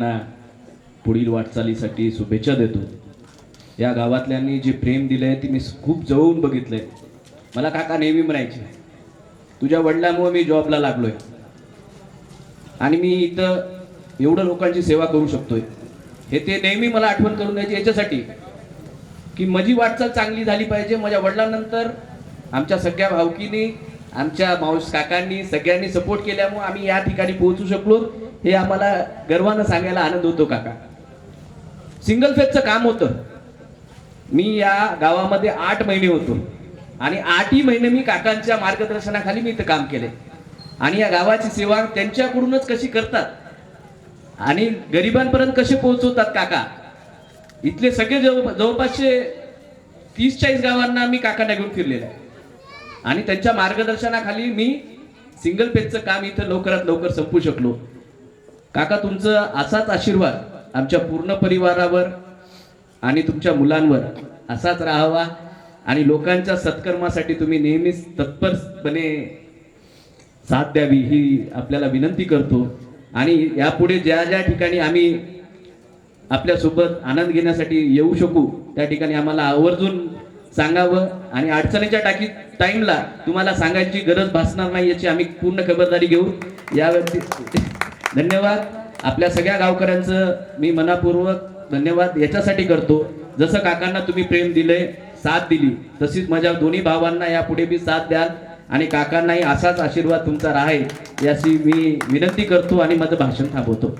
ना पुढील वाटचालीसाठी शुभेच्छा देतो. या गावातल्यांनी जे प्रेम दिलंय ते मी खूप जवळून बघितलंय. मला काका नेहमी म्हणायचे, तुझ्या वडिलांमुळे मी जॉबला लागलोय आणि मी इथं एवढं लोकांची सेवा करू शकतोय. हे ते नेहमी मला आठवण करून द्यायचे याच्यासाठी की माझी वाटचाल चांगली झाली पाहिजे. माझ्या वडिलांनंतर आमच्या सगळ्या भावकीनी, आमच्या मावस काकांनी सगळ्यांनी सपोर्ट केल्यामुळे आम्ही या ठिकाणी पोहोचू शकलो. हे आम्हाला गर्वानं सांगायला आनंद होतो. काका सिंगल फेजचं काम होतं. मी या गावामध्ये 8 महिने होतो आणि 8ही महिने मी काकांच्या मार्गदर्शनाखाली मी इथं काम केले आणि या गावाची सेवा त्यांच्याकडूनच कशी करतात आणि गरिबांपर्यंत कसे पोहोचवतात काका. इथले सगळे जवळपासचे 30-40 गावांना मी काकांना घेऊन फिरलेला आहे आणि त्यांच्या मार्गदर्शनाखाली मी सिंगल पेजचं काम इथं लवकरात लवकर संपू शकलो. काका तुमचं असाच आशीर्वाद आमच्या पूर्ण परिवारावर आणि तुमच्या मुलांवर असाच राहावा आणि लोकांच्या सत्कर्मासाठी तुम्ही नेहमीच तत्परपणे साथ द्यावी ही आपल्याला विनंती करतो. आणि यापुढे ज्या ज्या ठिकाणी आम्ही आपल्यासोबत आनंद घेण्यासाठी येऊ शकू त्या ठिकाणी आम्हाला आवर्जून सांगावं आणि अडचणीच्या टाईमला तुम्हाला सांगायची गरज भासणार नाही याची आम्ही पूर्ण खबरदारी घेऊ. यावरती धन्यवाद. आपल्या सगळ्या गावकऱ्यांचं मी मनापूर्वक धन्यवाद याच्यासाठी करतो, जसं काकांना तुम्ही प्रेम दिलंय, साथ दिली, तशीच माझ्या दोन्ही भावांना यापुढे बी साथ द्याल आणि काकांनाही असाच आशीर्वाद तुमचा राहील याची मी विनंती करतो आणि माझं भाषण थांबवतो.